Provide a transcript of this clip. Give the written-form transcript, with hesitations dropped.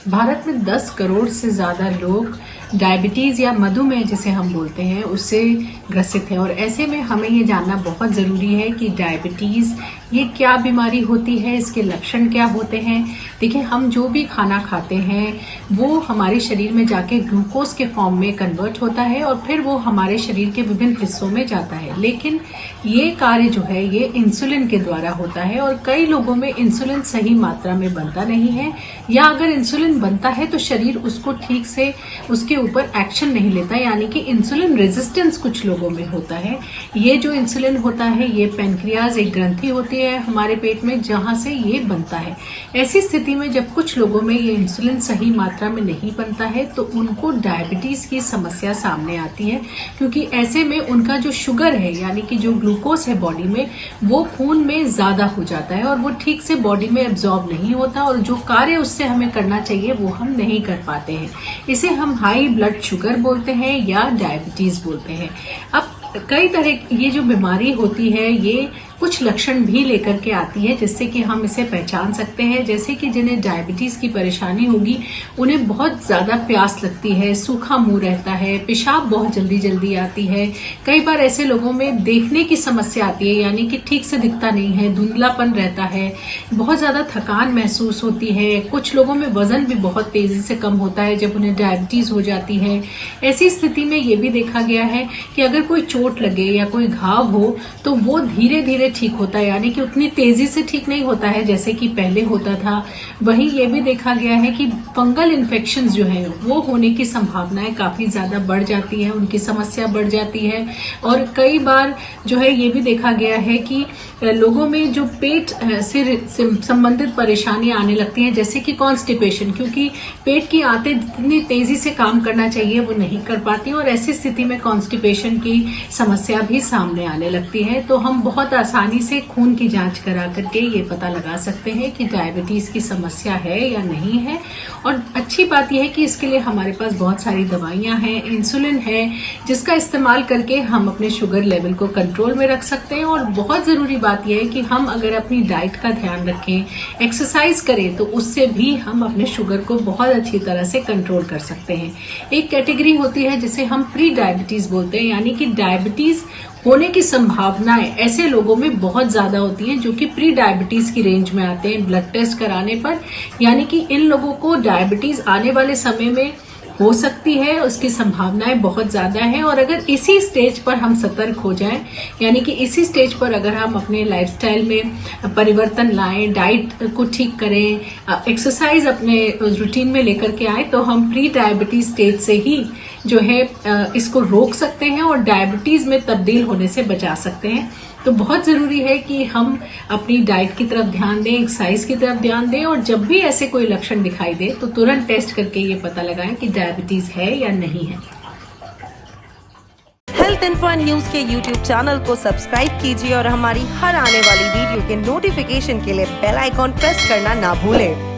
भारत में 10 करोड़ से ज्यादा लोग डायबिटीज या मधुमेह जिसे हम बोलते हैं उससे ग्रसित हैं और ऐसे में हमें ये जानना बहुत जरूरी है कि डायबिटीज ये क्या बीमारी होती है, इसके लक्षण क्या होते हैं। देखिए, हम जो भी खाना खाते हैं वो हमारे शरीर में जाके ग्लूकोज के फॉर्म में कन्वर्ट होता है और फिर वो हमारे शरीर के विभिन्न हिस्सों में जाता है। लेकिन ये कार्य जो है ये इंसुलिन के द्वारा होता है और कई लोगों में इंसुलिन सही मात्रा में बनता नहीं है, या अगर इंसुलिन बनता है तो शरीर उसको ठीक से उसके ऊपर एक्शन नहीं लेता, यानी कि इंसुलिन रेजिस्टेंस कुछ लोगों में होता है। ये जो इंसुलिन होता है ये पेनक्रियाज एक ग्रंथि होती है हमारे पेट में जहां से ये बनता है। ऐसी स्थिति में जब कुछ लोगों में ये इंसुलिन सही मात्रा में नहीं बनता है तो उनको डायबिटीज की समस्या सामने आती है, क्योंकि ऐसे में उनका जो शुगर है यानी कि जो ग्लूकोज है बॉडी में वो खून में ज्यादा हो जाता है और वो ठीक से बॉडी में एब्जॉर्ब नहीं होता और जो कार्य उससे हमें करना चाहिए वो हम नहीं कर पाते हैं। इसे हम हाई ब्लड शुगर बोलते हैं या डायबिटीज बोलते हैं। अब कई तरह ये जो बीमारी होती है ये कुछ लक्षण भी लेकर के आती है जिससे कि हम इसे पहचान सकते हैं। जैसे कि जिन्हें डायबिटीज की परेशानी होगी उन्हें बहुत ज्यादा प्यास लगती है, सूखा मुंह रहता है, पेशाब बहुत जल्दी जल्दी आती है। कई बार ऐसे लोगों में देखने की समस्या आती है, यानी कि ठीक से दिखता नहीं है, धुंधलापन रहता है, बहुत ज्यादा थकान महसूस होती है। कुछ लोगों में वजन भी बहुत तेजी से कम होता है जब उन्हें डायबिटीज हो जाती है। ऐसी स्थिति में ये भी देखा गया है कि अगर कोई चोट लगे या कोई घाव हो तो वो धीरे धीरे ठीक होता है, यानी कि उतनी तेजी से ठीक नहीं होता है जैसे कि पहले होता था। वहीं ये भी देखा गया है कि फंगल इन्फेक्शंस जो है वो होने की संभावनाएं काफी ज्यादा बढ़ जाती है, उनकी समस्या बढ़ जाती है। और कई बार जो है ये भी देखा गया है कि लोगों में जो पेट से संबंधित परेशानियां आने लगती हैं, जैसे कि कॉन्स्टिपेशन, क्योंकि पेट की आंतें जितनी तेजी से काम करना चाहिए वो नहीं कर पाती और ऐसी स्थिति में कॉन्स्टिपेशन की समस्या भी सामने आने लगती है। तो हम बहुत आसानी से खून की जांच करा करके ये पता लगा सकते हैं कि डायबिटीज की समस्या है या नहीं है। और अच्छी बात यह है कि इसके लिए हमारे पास बहुत सारी दवाइयां हैं, इंसुलिन है जिसका इस्तेमाल करके हम अपने शुगर लेवल को कंट्रोल में रख सकते हैं। और बहुत जरूरी बात यह है कि हम अगर अपनी डाइट का ध्यान रखें, एक्सरसाइज करें तो उससे भी हम अपने शुगर को बहुत अच्छी तरह से कंट्रोल कर सकते हैं। एक कैटेगरी होती है जिसे हम प्री डायबिटीज बोलते हैं, यानी कि डायबिटीज होने की संभावनाएं ऐसे लोगों में बहुत ज्यादा होती हैं जो कि प्री डायबिटीज की रेंज में आते हैं ब्लड टेस्ट कराने पर, यानी कि इन लोगों को डायबिटीज आने वाले समय में हो सकती है, उसकी संभावनाएं बहुत ज्यादा है। और अगर इसी स्टेज पर हम सतर्क हो जाएं, यानी कि इसी स्टेज पर अगर हम अपने लाइफस्टाइल में परिवर्तन लाएं, डाइट को ठीक करें, एक्सरसाइज अपने रूटीन में लेकर के आए तो हम प्री डायबिटीज स्टेज से ही जो है इसको रोक सकते हैं और डायबिटीज में तब्दील होने से बचा सकते हैं। तो बहुत जरूरी है कि हम अपनी डाइट की तरफ ध्यान दें, एक्सरसाइज की तरफ ध्यान दें और जब भी ऐसे कोई लक्षण दिखाई दे तो तुरंत टेस्ट करके ये पता लगाएं कि डायबिटीज है या नहीं है। हेल्थ इन्फो न्यूज के यूट्यूब चैनल को सब्सक्राइब कीजिए और हमारी हर आने वाली वीडियो के नोटिफिकेशन के लिए बेल आइकॉन प्रेस करना ना भूलें।